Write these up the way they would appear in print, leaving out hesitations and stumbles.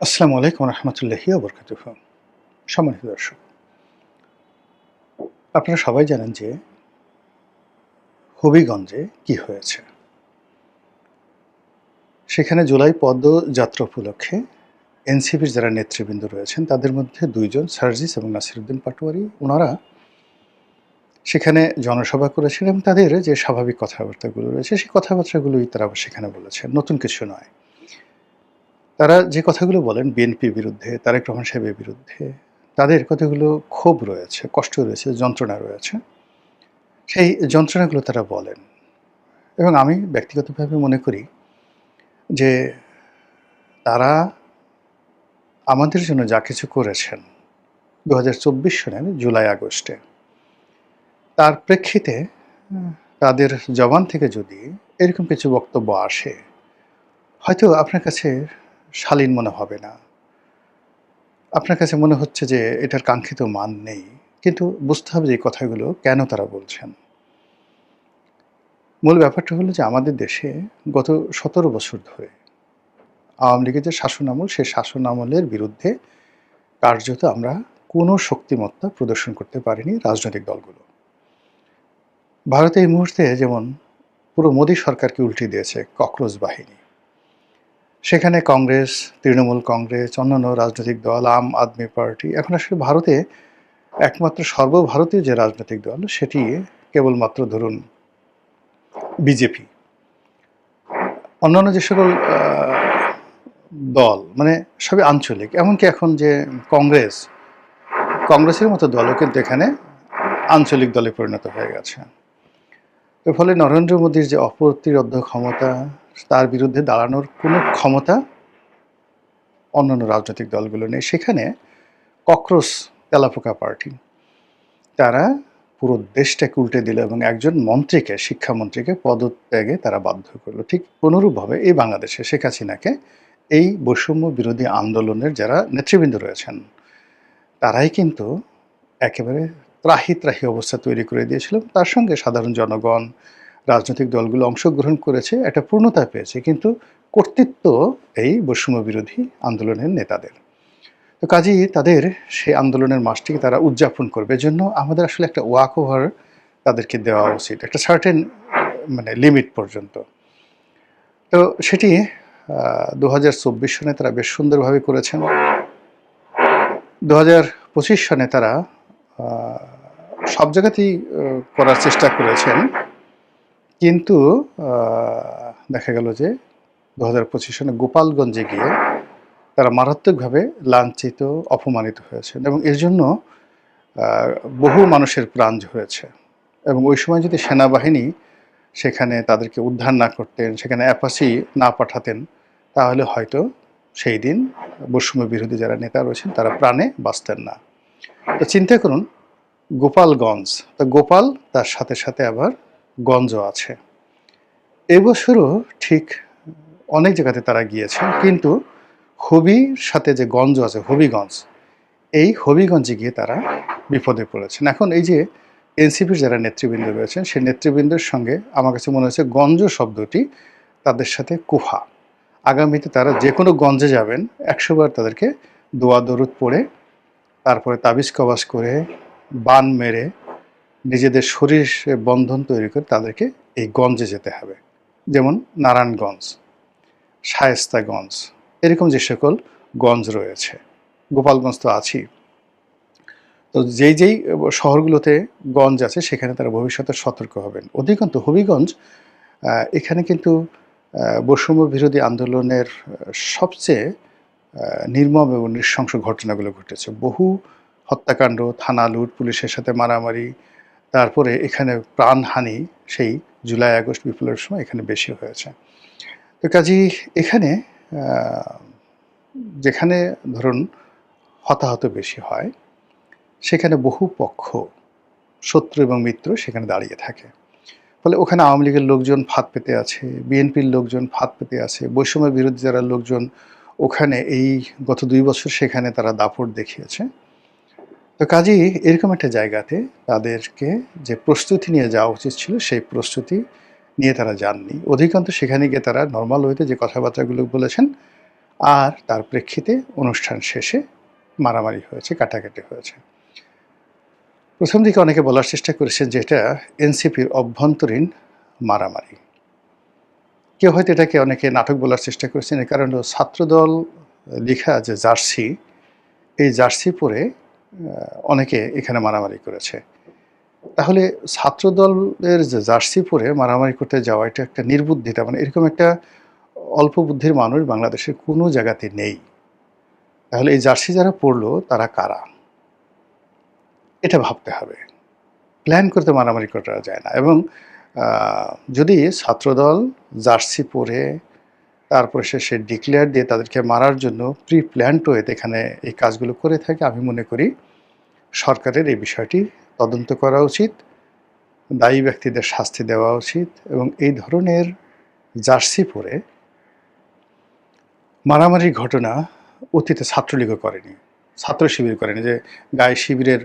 আসসালামু আলাইকুম রহমতুল্লাহি ওবরকাতুহ। সম্মানিত দর্শক, আপনারা সবাই জানেন যে হবিগঞ্জে কি হয়েছে। সেখানে জুলাই পদযাত্রা উপলক্ষে এনসিপির যারা নেতৃবৃন্দ রয়েছেন তাদের মধ্যে ২ জন সার্জিস এবং নাসিরুদ্দিন পাটোয়ারি, ওনারা সেখানে জনসভা করেছেন এবং তাদের যে স্বাভাবিক কথাবার্তাগুলো রয়েছে সেই কথাবার্তাগুলোই তারা সেখানে বলেছেন, নতুন কিছু নয়। তারা যে কথাগুলো বলেন বিএনপির বিরুদ্ধে, তারেক রহমান সাহেবের বিরুদ্ধে, তাদের কতগুলো ক্ষোভ রয়েছে, কষ্ট রয়েছে, যন্ত্রণা রয়েছে। সেই যন্ত্রণাগুলো তারা বলেন এবং আমি ব্যক্তিগতভাবে মনে করি যে তারা আমাদের জন্য যা কিছু করেছেন ২০২৪ সনের জুলাই-আগস্টে, তার প্রেক্ষিতে তাদের জবান থেকে যদি এরকম কিছু বক্তব্য আসে, হয়তো আপনার কাছে শালীন মনে হবে না। আপনার কাছে মনে হচ্ছে যে এটার কাঙ্ক্ষিত মান নেই। কিন্তু বুঝতে হবে যে এই কথাগুলো কেন তারা বলছেন। মূল ব্যাপারটা হলো যে আমাদের দেশে গত ১৭ বছর ধরে আওয়ামী লীগের যে শাসনামল, সেই শাসনামলের বিরুদ্ধে কার্যত আমরা কোনো শক্তিমত্তা প্রদর্শন করতে পারিনি রাজনৈতিক দলগুলো। ভারতে এই মুহূর্তে যেমন পুরো মোদী সরকারকে উল্টে দিয়েছে ককরোচ বাহিনী। সেখানে কংগ্রেস, তৃণমূল কংগ্রেস, অন্যান্য রাজনৈতিক দল, আম আদমি পার্টি, এখন আসলে ভারতে একমাত্র সর্বভারতীয় যে রাজনৈতিক দল সেটি কেবলমাত্র ধরুন বিজেপি। অন্যান্য যে সকল দল মানে সবই আঞ্চলিক। এমনকি এখন যে কংগ্রেসের মতো দলও কিন্তু এখানে আঞ্চলিক দলে পরিণত হয়ে গেছে। এর ফলে নরেন্দ্র মোদীর যে অপ্রতিরোধ্য ক্ষমতা, তার বিরুদ্ধে দাঁড়ানোর কোনো ক্ষমতা অন্যান্য রাজনৈতিক দলগুলো নেই। সেখানে ককরোচ তেলাপোকা পার্টি, তারা পুরো দেশটাকে উল্টে দিল এবং একজন মন্ত্রীকে, শিক্ষামন্ত্রীকে পদত্যাগে তারা বাধ্য করল। ঠিক অনুরূপভাবে এই বাংলাদেশে শেখ হাসিনাকে এই বৈষম্য বিরোধী আন্দোলনের যারা নেতৃবৃন্দ রয়েছেন, তারাই কিন্তু একেবারে ত্রাহি ত্রাহি অবস্থা তৈরি করে দিয়েছিল। তার সঙ্গে সাধারণ জনগণ, রাজনৈতিক দলগুলো অংশগ্রহণ করেছে, একটা পূর্ণতা পেয়েছে, কিন্তু কর্তৃত্ব এই বৈষম্য বিরোধী আন্দোলনের নেতাদের। তো কাজেই তাদের সেই আন্দোলনের মাসটিকে তারা উদযাপন করবে। এজন্য আমাদের আসলে একটা ওয়াক ওভার তাদেরকে দেওয়া উচিত, একটা সার্টেন মানে লিমিট পর্যন্ত। তো সেটি ২০২৪ সনে তারা বেশ সুন্দরভাবে করেছেন। ২০২৫ সনে তারা সব জায়গাতেই করার চেষ্টা করেছেন, কিন্তু দেখা গেল যে ২০২৫ সনে গোপালগঞ্জে গিয়ে তারা মারাত্মকভাবে লাঞ্ছিত, অপমানিত হয়েছেন এবং এর জন্য বহু মানুষের প্রাণ ঝরেছে। এবং ওই সময় যদি সেনাবাহিনী সেখানে তাদেরকে উদ্ধার না করতেন, সেখানে অ্যাপাচি না পাঠাতেন, তাহলে হয়তো সেই দিন বৈষম্য বিরোধী যারা নেতা রয়েছেন তারা প্রাণে বাঁচতেন না। তো চিন্তা করুন, গোপালগঞ্জ, তো গোপাল তার সাথে সাথে আবার গঞ্জও আছে। এবছরও ঠিক অনেক জায়গাতে তারা গিয়েছেন, কিন্তু হবির সাথে যে গঞ্জ আছে, হবিগঞ্জ, এই হবিগঞ্জে গিয়ে তারা বিপদে পড়েছেন। এখন এই যে এনসিপির যারা নেতৃবৃন্দ রয়েছেন, সেই নেতৃবৃন্দের সঙ্গে আমার কাছে মনে হচ্ছে গঞ্জ শব্দটি তাদের সাথে কুফা। আগামীতে তারা যে কোনো গঞ্জে যাবেন, ১০০ বার তাদেরকে দোয়া দরুদ পড়ে, তারপরে তাবিজ কবাজ করে, বান মেরে, নিজেদের শরীর বন্ধন তৈরি করে তাদেরকে এই গঞ্জে যেতে হবে। যেমন নারায়ণগঞ্জ, শায়েস্তাগঞ্জ, এরকম যে সকল গঞ্জ রয়েছে, গোপালগঞ্জ তো আছেই। তো যেই শহরগুলোতে গঞ্জ আছে সেখানে তারা ভবিষ্যতে সতর্ক হবেন। অধিকন্তু হবিগঞ্জ, এখানে কিন্তু বৈষম্য বিরোধী আন্দোলনের সবচেয়ে নির্মম এবং নৃশংস ঘটনাগুলো ঘটেছে। বহু হত্যাকাণ্ড, থানা লুট, পুলিশের সাথে মারামারি, তারপরে এখানে প্রাণহানি সেই জুলাই-আগস্ট বিপ্লবের সময় এখানে বেশি হয়েছে। তো কাজেই এখানে যেখানে ধরুন হতাহত বেশি হয়, সেখানে বহু পক্ষ, শত্রু এবং মিত্র সেখানে দাঁড়িয়ে থাকে। ফলে ওখানে আওয়ামী লীগের লোকজন ফাঁদ পেতে আছে, বিএনপির লোকজন ফাঁদ পেতে আছে, বৈষম্য বিরোধী যারা লোকজন ওখানে এই গত ২ বছর সেখানে তারা দাপট দেখিয়েছে। তো কাজেই এরকম একটা জায়গাতে তাদেরকে যে প্রস্তুতি নিয়ে যাওয়া উচিত ছিল, সেই প্রস্তুতি নিয়ে তারা যাননি। অধিকাংশ সেখানে গিয়ে তারা নরমাল ওয়েতে যে কথাবার্তাগুলো বলেছেন, আর তার প্রেক্ষিতে অনুষ্ঠান শেষে মারামারি হয়েছে, কাটাকাটি হয়েছে। প্রথম দিকে অনেকে বলার চেষ্টা করেছেন যে এটা এনসিপির অভ্যন্তরীণ মারামারি। কেউ হয়তো এটাকে অনেকে নাটক বলার চেষ্টা করেছেন, এর কারণ হলো ছাত্রদল লেখা যে জার্সি, এই জার্সি পরে অনেকে এখানে মারামারি করেছে। তাহলে ছাত্রদলের যে জার্সি পরে মারামারি করতে যাওয়া এটা একটা নির্বুদ্ধিতা, মানে এরকম একটা অল্প বুদ্ধির মানুষ বাংলাদেশের কোনো জায়গাতে নেই। তাহলে এই জার্সি যারা পরলো তারা কারা, এটা ভাবতে হবে। প্ল্যান করতে মারামারি করা যায় না। এবং যদি ছাত্রদল জার্সি পরে তারপরে সে ডিক্লেয়ার দিয়ে তাদেরকে মারার জন্য প্রি প্ল্যান্ড ওয়েতে এখানে এই কাজগুলো করে থাকে, আমি মনে করি সরকারের এই বিষয়টি তদন্ত করা উচিত, দায়ী ব্যক্তিদের শাস্তি দেওয়া উচিত। এবং এই ধরনের জার্সি পরে মারামারির ঘটনা অতীতে ছাত্রলীগও করেনি, ছাত্র শিবির করেনি, যে গায়ে শিবিরের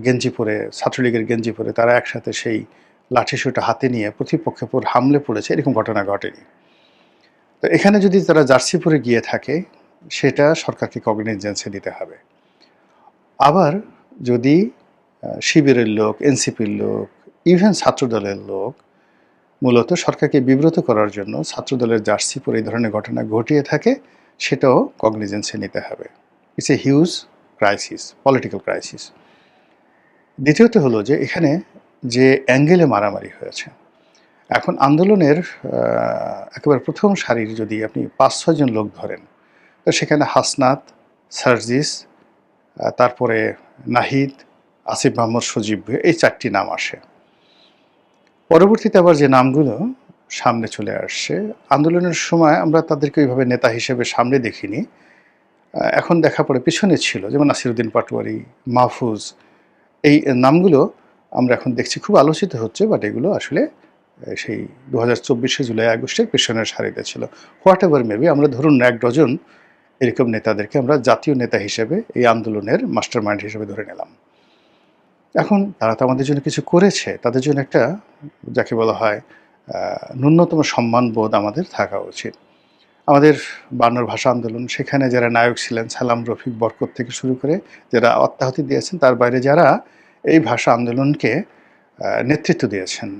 গেঞ্জি পরে, ছাত্রলীগের গেঞ্জি পরে তারা একসাথে সেই লাঠিসোঁটা হাতে নিয়ে প্রতিপক্ষের উপর হামলে পড়েছে, এরকম ঘটনা ঘটেনি। তো এখানে যদি তারা জার্সি পরে গিয়ে থাকে সেটা সরকারকে কগনিজেন্সে দিতে হবে। আবার যদি শিবিরের লোক, এনসিপির লোক, ইভেন ছাত্রদলের লোক মূলত সরকারকে বিব্রত করার জন্য ছাত্রদলের জার্সি পরে এই ধরনের ঘটনা ঘটিয়ে থাকে, সেটাও কগনিজেন্সে নিতে হবে। It's a huge crisis, political crisis. দ্বিতীয়ত হলো যে এখানে যে অ্যাঙ্গেলে মারামারি হয়েছে, এখন আন্দোলনের একেবারে প্রথম সারির যদি আপনি ৫-৬ জন লোক ধরেন, তো সেখানে হাসনাত, সার্জিস, তারপরে নাহিদ, আসিফ মাহমুদ সজীব, এই ৪টি নাম আসে। পরবর্তীতে আবার যে নামগুলো সামনে চলে আসছে, আন্দোলনের সময় আমরা তাদেরকে ওইভাবে নেতা হিসেবে সামনে দেখিনি, এখন দেখা পড়ে পিছনে ছিল, যেমন নাসিরুদ্দিন পাটোয়ারি, মাহফুজ, এই নামগুলো আমরা এখন দেখছি খুব আলোচিত হচ্ছে, বাট এগুলো আসলে সেই ২০২৪ জুলাই আগস্টের পেছনের সারিতে ছিল। হোয়াট এভার মেবি, আমরা ধরুন ১ ডজন এরকম নেতাদেরকে আমরা জাতীয় নেতা হিসেবে এই আন্দোলনের মাস্টার মাইন্ড হিসেবে ধরে নিলাম। এখন তারা তো আমাদের জন্য কিছু করেছে, তাদের জন্য একটা যাকে বলা হয় ন্যূনতম সম্মানবোধ আমাদের থাকা উচিত। আমাদের ৫২ ভাষা আন্দোলন, সেখানে যারা নায়ক ছিলেন, সালাম, রফিক, বরকত থেকে শুরু করে যারা আত্মাহুতি দিয়েছেন, তার বাইরে যারা এই ভাষা আন্দোলনকে নেতৃত্ব দিয়েছেন,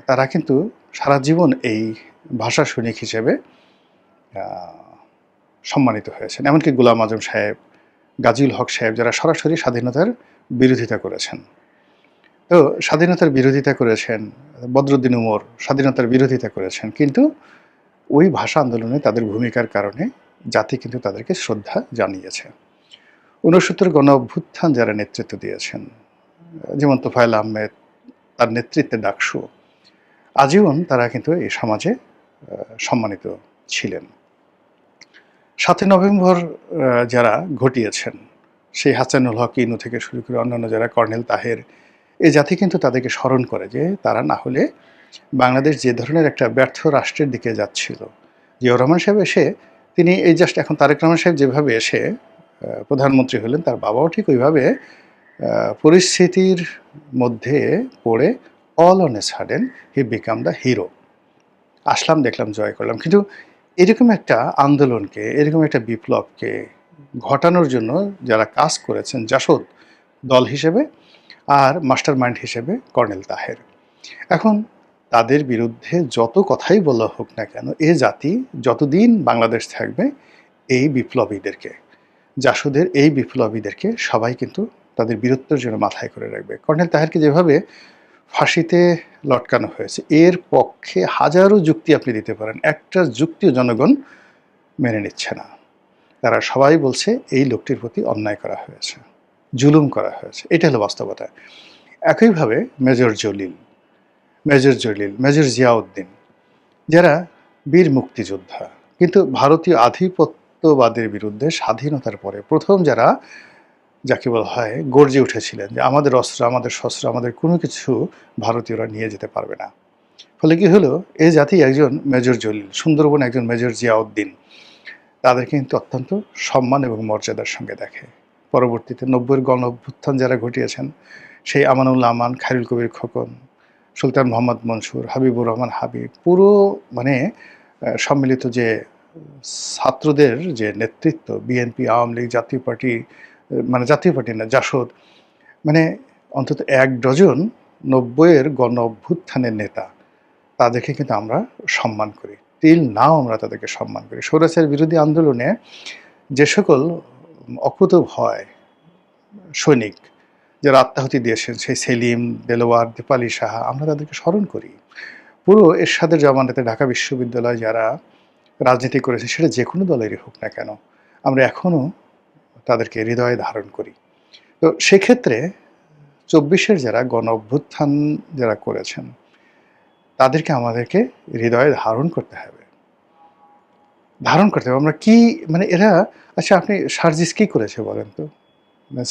তারা কিন্তু সারা জীবন এই ভাষা সৈনিক হিসেবে সম্মানিত হয়েছেন। এমনকি গোলাম আজম সাহেব, গাজীউল হক সাহেব, যারা সরাসরি স্বাধীনতার বিরোধিতা করেছেন। তো স্বাধীনতার বিরোধিতা করেছেন, বদরুদ্দিন উমর স্বাধীনতার বিরোধিতা করেছেন, কিন্তু ওই ভাষা আন্দোলনে তাদের ভূমিকার কারণে জাতি কিন্তু তাদেরকে শ্রদ্ধা জানিয়েছে। ৬৯ গণ অভ্যুত্থান যারা নেতৃত্ব দিয়েছেন, যেমন তোফায়েল আহমেদ, তার নেতৃত্বে ডাকসু, আজীবন তারা কিন্তু এই সমাজে সম্মানিত ছিলেন। ৭ই নভেম্বর যারা ঘটিয়েছেন, সেই হাসানুল হক ইনু থেকে শুরু করে অন্যান্য যারা, কর্নেল তাহের, এই জাতি কিন্তু তাদেরকে স্মরণ করে যে তারা না হলে বাংলাদেশ যে ধরনের একটা ব্যর্থ রাষ্ট্রের দিকে যাচ্ছিল। জিয়াউর রহমান সাহেব এসে, তিনি এই জাস্ট এখন তারেক রহমান সাহেব যেভাবে এসে প্রধানমন্ত্রী হলেন, তার বাবাও ঠিক ওইভাবে পরিস্থিতির মধ্যে পড়ে all on a sudden he became the hero. আসলাম, দেখলাম, জয় করলাম। কিন্তু এরকম একটা আন্দোলনকে, এরকম একটা বিপ্লবকে ঘটানোর জন্য যারা কাজ করেছেন জাসদ দল হিসেবে আর মাস্টার মাইন্ড হিসেবে কর্নেল তাহের, এখন তাদের বিরুদ্ধে যত কথাই বলা হোক না কেন, এ জাতি যতদিন বাংলাদেশ থাকবে এই বিপ্লবীদেরকে, জাসদের এই বিপ্লবীদেরকে সবাই কিন্তু তাদের বীরত্বের জন্য মাথায় করে রাখবে। কর্নেল তাহেরকে যেভাবে ফাঁসিতে লটকানো হয়েছে, এর পক্ষে হাজারো যুক্তি আপনি দিতে পারেন, একটা যুক্তিও জনগণ মেনে নিচ্ছে না। তারা সবাই বলছে এই লোকটির প্রতি অন্যায় করা হয়েছে, জুলুম করা হয়েছে, এটা হলো বাস্তবতা। একইভাবে মেজর জলিল, মেজর জিয়াউদ্দিন, যারা বীর মুক্তিযোদ্ধা, কিন্তু ভারতীয় আধিপত্যবাদের বিরুদ্ধে স্বাধীনতার পরে প্রথম যারা, যাকে বলা হয়, গর্জে উঠেছিলেন যে আমাদের অস্ত্র, আমাদের শস্ত্র, আমাদের কোনো কিছু ভারতীয়রা নিয়ে যেতে পারবে না। ফলে কি হলো, এই জাতি একজন মেজর জলিল, সুন্দরবনে একজন মেজর জিয়াউদ্দিন, তাদেরকে কিন্তু অত্যন্ত সম্মান এবং মর্যাদার সঙ্গে দেখে। পরবর্তীতে ৯০-এর গণ অভ্যুত্থান যারা ঘটিয়েছেন, সেই আমানুল্লাহ আমান, খায়রুল কবির খোকন, সুলতান মোহাম্মদ মনসুর, হাবিবুর রহমান হাবিব, পুরো মানে সম্মিলিত যে ছাত্রদের যে নেতৃত্ব, বিএনপি, আওয়ামী লীগ, জাতীয় পার্টি, মানে জাতীয় পার্টি না, জাসদ, মানে অন্তত ১ ডজন ৯০-এর গণ অভ্যুত্থানের নেতা, তাদেরকে কিন্তু আমরা সম্মান করি। টিল নাও আমরা তাদেরকে সম্মান করি। স্বৈরাচার বিরোধী আন্দোলনে যে সকল অকুতোভয় সৈনিক যারা আত্মাহুতি দিয়েছেন, সেই সেলিম, দেলোয়ার, দীপালি সাহা, আমরা তাদেরকে স্মরণ করি। পুরো এরশাদের জামানাতে ঢাকা বিশ্ববিদ্যালয়ে যারা রাজনীতি করেছে, সেটা যে কোনো দলেরই হোক না কেন, আমরা এখনও তাদেরকে হৃদয়ে ধারণ করি। তো সেক্ষেত্রে ২৪-এর যারা গণ অভ্যুত্থান যারা করেছেন, তাদেরকে আমাদেরকে হৃদয়ে ধারণ করতে হবে। ধারণ করতে হবে। আমরা কি, মানে এরা, আচ্ছা আপনি সার্জিস কী করেছে বলেন তো?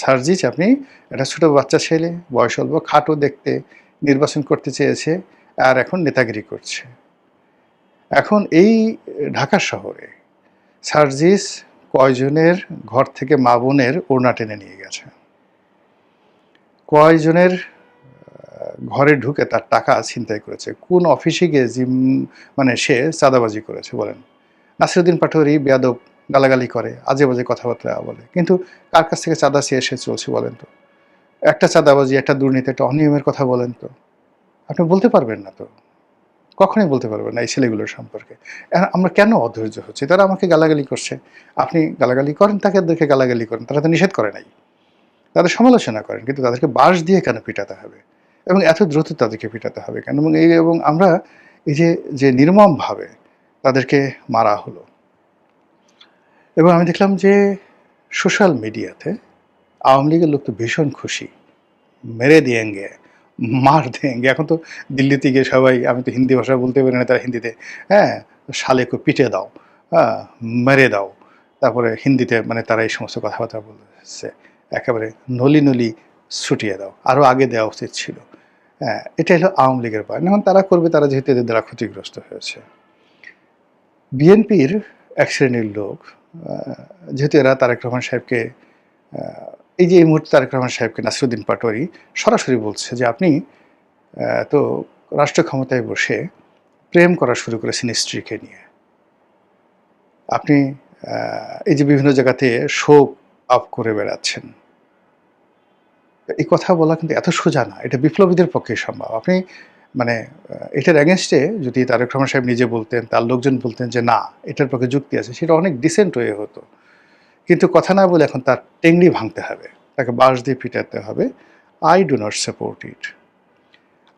সার্জিস, আপনি একটা ছোটো বাচ্চা ছেলে, বয়স অল্প, খাটো দেখতে, নির্বাচন করতে চেয়েছে, আর এখন নেতাগিরি করছে। এখন এই ঢাকা শহরে সার্জিস কয়জনের ঘর থেকে মা বোনের ওড়না টেনে নিয়ে গেছে, কয়জনের ঘরে ঢুকে তার টাকা ছিনতাই করেছে, কোন অফিসে গিয়ে মানে সে চাঁদাবাজি করেছে বলেন। নাসিরুদ্দিন পাটোয়ারি বেয়াদব, গালাগালি করে, আজে বাজে কথাবার্তা বলে, কিন্তু কার কাছ থেকে চাঁদা চেয়ে এসে চলছে বলেন তো? একটা চাঁদাবাজি, একটা দুর্নীতি, একটা অনিয়মের কথা বলেন তো, আপনি বলতে পারবেন না তো, কখনোই বলতে পারবেন না এই ছেলেগুলোর সম্পর্কে। আমরা কেন অধৈর্য হচ্ছি? তারা আমাকে গালাগালি করছে, আপনি গালাগালি করেন, তাদেরকে গালাগালি করেন, তারা তো নিষেধ করে নাই, তাদের সমালোচনা করেন, কিন্তু তাদেরকে বাঁশ দিয়ে কেন পিটাতে হবে, এবং এত দ্রুত তাদেরকে পিটাতে হবে কেন? এবং আমরা এই যে নির্মমভাবে তাদেরকে মারা হলো, এবং আমি দেখলাম যে সোশ্যাল মিডিয়াতে আওয়ামী লীগের লোক তো ভীষণ খুশি, মেরে দিয়েঙ্গে, মার দেঙ্গে। এখন তো দিল্লিতে গিয়ে সবাই, আমি তো হিন্দি ভাষা বলতে পারি না, তারা হিন্দিতে, হ্যাঁ, শালেকে পিটে দাও, হ্যাঁ, মেরে দাও, তারপরে হিন্দিতে মানে তারা এই সমস্ত কথাবার্তা বলছে, একেবারে নলি নলি ছুটিয়ে দাও, আরও আগে দেওয়া উচিত ছিল। হ্যাঁ, এটা হলো আওয়ামী লীগের বয়ান। এখন তারা করবে, তারা যেহেতু এদের দ্বারা ক্ষতিগ্রস্ত হয়েছে। বিএনপির এক শ্রেণীর লোক, যেহেতু এরা তারেক রহমান সাহেবকে, এই যে এই মুহূর্তে তারেক রহমান সাহেবকে নাসিরুদ্দিন পাটোয়ারি সরাসরি বলছে যে আপনি তো রাষ্ট্র ক্ষমতায় বসে প্রেম করা শুরু করেছেন স্ত্রীকে নিয়ে, আপনি এই যে বিভিন্ন জায়গাতে শোক আপ করে বেড়াচ্ছেন। এই কথা বলা কিন্তু এত সোজা না, এটা বিপ্লবীদের পক্ষে সম্ভব। আপনি মানে এটার অ্যাগেনস্টে যদি তারেক রহমান সাহেব নিজে বলতেন, তার লোকজন বলতেন যে না, এটার পক্ষে যুক্তি আছে, সেটা অনেক ডিসেন্ট হয়ে হতো। কিন্তু কথা না বলে এখন তার টেংরি ভাঙতে হবে, তাকে বাঁশ দিয়ে পিটাতে হবে। আই ডু নট সাপোর্ট ইট।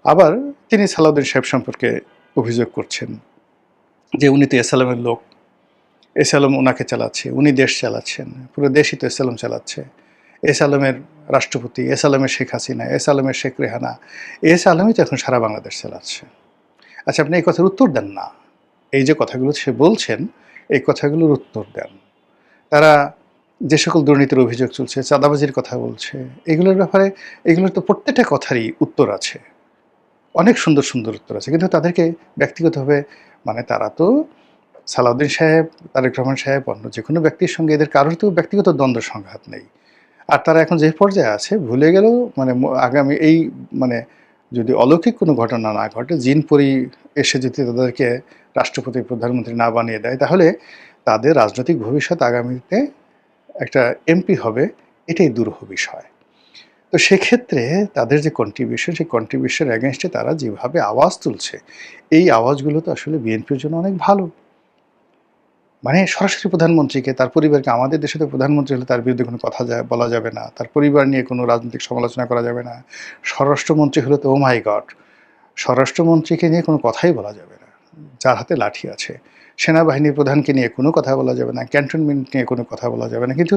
আবার তিনি সালাউদ্দিন সাহেব সম্পর্কে অভিযোগ করছেন যে উনি তো এসালামের লোক, এসালাম ওনাকে চালাচ্ছে, উনি দেশ চালাচ্ছেন, পুরো দেশই তো এসালাম চালাচ্ছে, এসালামের রাষ্ট্রপতি, এসালামের শেখ হাসিনা, এসালামের শেখ রেহানা, এসালামই তো এখন সারা বাংলাদেশ চালাচ্ছে। আচ্ছা, আপনি এই কথার উত্তর দেন না। এই যে কথাগুলো সে বলছেন, এই কথাগুলোর উত্তর দেন। তারা যে সকল দুর্নীতির অভিযোগ চলছে, চাঁদাবাজির কথা বলছে, এগুলোর ব্যাপারে, এগুলোর তো প্রত্যেকটা কথারই উত্তর আছে, অনেক সুন্দর সুন্দর উত্তর আছে, কিন্তু তাদেরকে ব্যক্তিগতভাবে, মানে তারা তো সালাউদ্দিন সাহেব, তারেক রহমান সাহেব, অন্য যে কোনো ব্যক্তির সঙ্গে এদের কারোর তো ব্যক্তিগত দ্বন্দ্ব সংঘাত নেই। আর তারা এখন যে পর্যায়ে আছে, ভুলে গেলেও মানে আগামী এই, মানে যদি অলৌকিক কোনো ঘটনা না ঘটে, জিন পরি এসে যদি তাদেরকে রাষ্ট্রপতি, প্রধানমন্ত্রী না বানিয়ে দেয়, তাহলে তাদের রাজনৈতিক ভবিষ্যৎ আগামীতে একটা এমপি হবে, এটাই দুরূহ বিষয়। তো সেক্ষেত্রে তাদের যে কন্ট্রিবিউশন, সেই কন্ট্রিবিউশনের অ্যাগেনস্টে তারা যেভাবে আওয়াজ তুলছে, এই আওয়াজগুলো তো আসলে বিএনপির জন্য অনেক ভালো। মানে সরাসরি প্রধানমন্ত্রীকে, তার পরিবারকে, আমাদের দেশে তো প্রধানমন্ত্রী হলে তার বিরুদ্ধে কোনো কথা বলা যাবে না, তার পরিবার নিয়ে কোনো রাজনৈতিক সমালোচনা করা যাবে না। স্বরাষ্ট্রমন্ত্রী হলে তো ও মাই গড, স্বরাষ্ট্রমন্ত্রীকে নিয়ে কোনো কথাই বলা যাবে না, যার হাতে লাঠি আছে। সেনাবাহিনীর প্রধানকে নিয়ে কোনো কথা বলা যাবে না, ক্যান্টনমেন্ট নিয়ে কোনো কথা বলা যাবে না। কিন্তু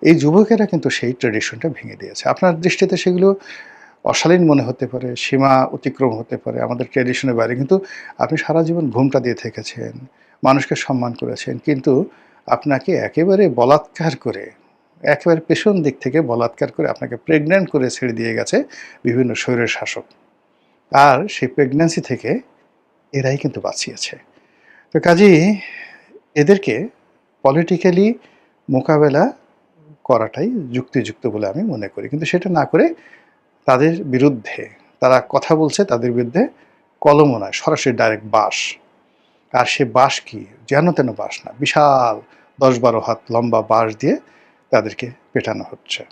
এই যুবকেরা কিন্তু সেই ট্র্যাডিশনটা ভেঙে দিয়েছে। আপনার দৃষ্টিতে সেগুলো অশালীন মনে হতে পারে, সীমা অতিক্রম হতে পারে, আমাদের ট্র্যাডিশনের বাইরে, কিন্তু আপনি সারা জীবন ঘুমটা দিয়ে থেকেছেন, মানুষকে সম্মান করেছেন, কিন্তু আপনাকে একেবারে বলাৎকার করে, একেবারে পেছন দিক থেকে বলাৎকার করে আপনাকে প্রেগন্যান্ট করে ছেড়ে দিয়ে গেছে বিভিন্ন স্বৈরের শাসক। আর সেই প্রেগন্যান্সি থেকে এরাই কিন্তু বাঁচিয়েছে। তো কাজেই এদেরকে পলিটিক্যালি মোকাবেলা করাটাই যুক্তিযুক্ত বলে আমি মনে করি। কিন্তু সেটা না করে তাদের বিরুদ্ধে, তারা কথা বলছে, তাদের বিরুদ্ধে কলমও নয়, সরাসরি ডাইরেক্ট বাঁশ। আর সে বাঁশ কি, যেন তেন বাঁশ না, বিশাল 10-12 হাত লম্বা বাঁশ দিয়ে তাদেরকে পেটানো হচ্ছে।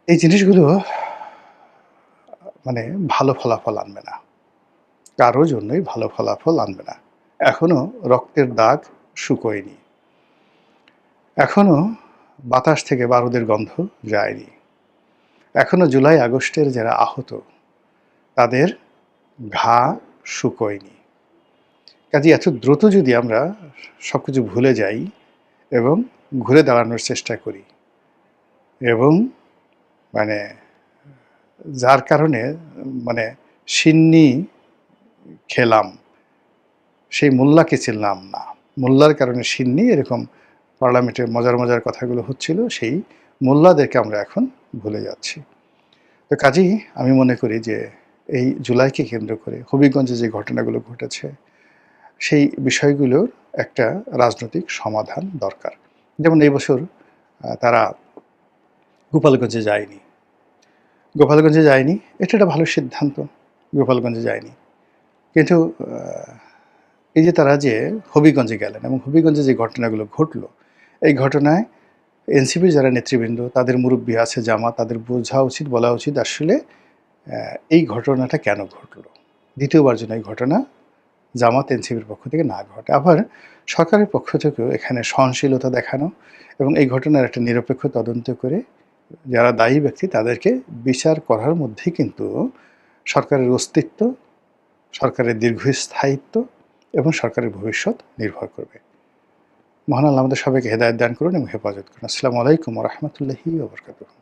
এই জিনিসগুলো মানে ভালো ফলাফল আনবে না, কারো জন্যই ভালো ফলাফল আনবে না। এখনো রক্তের দাগ শুকোয়নি, এখনো বাতাস থেকে বারুদের গন্ধ যায়নি, এখনো জুলাই আগস্টের যারা আহত তাদের ঘা শুকোয়নি। কাজে এত দ্রুত যদি আমরা সবকিছু ভুলে যাই এবং ঘুরে দাঁড়ানোর চেষ্টা করি, এবং মানে যার কারণে মানে সিন্নি খেলাম, সেই মোল্লাকে চিনলাম না, মোল্লার কারণে সিন্নি, এরকম পার্লামেন্টের মজার মজার কথাগুলো হচ্ছিল, সেই মোল্লাদেরকে আমরা এখন ভুলে যাচ্ছি। তো কাজেই আমি মনে করি যে এই জুলাইকে কেন্দ্র করে হবিগঞ্জে যে ঘটনাগুলো ঘটেছে, সেই বিষয়গুলোর একটা রাজনৈতিক সমাধান দরকার। যেমন এই বছর তারা গোপালগঞ্জে যায়নি, গোপালগঞ্জে যায়নি, এটা একটা ভালো সিদ্ধান্ত, গোপালগঞ্জে যায়নি। কিন্তু এই যে তারা যে হবিগঞ্জে গেলেন এবং হবিগঞ্জে যে ঘটনাগুলো ঘটলো, এই ঘটনায় এনসিপির যারা নেতৃবৃন্দ, তাদের মুরব্বী আছে, জামাত, তাদের বোঝা উচিত, বলা উচিত আসলে এই ঘটনাটা কেন ঘটলো, দ্বিতীয়বার যেন এই ঘটনা জামাত এনসিপির পক্ষ থেকে না ঘটে। আবার সরকারের পক্ষ থেকেও এখানে সহনশীলতা দেখানো এবং এই ঘটনার একটা নিরপেক্ষ তদন্ত করে যারা দায়ী ব্যক্তি তাদেরকে বিচার করার মধ্যেই কিন্তু সরকারের অস্তিত্ব, সরকারের দীর্ঘস্থায়িত্ব এবং সরকারের ভবিষ্যৎ নির্ভর করবে। মহান আল্লাহ আমাদের সবাইকে হেদায়েত দান করুন এবং হেফাজত করুন। আসসালামু আলাইকুম ওয়া রাহমাতুল্লাহি ওয়া বারাকাতুহু।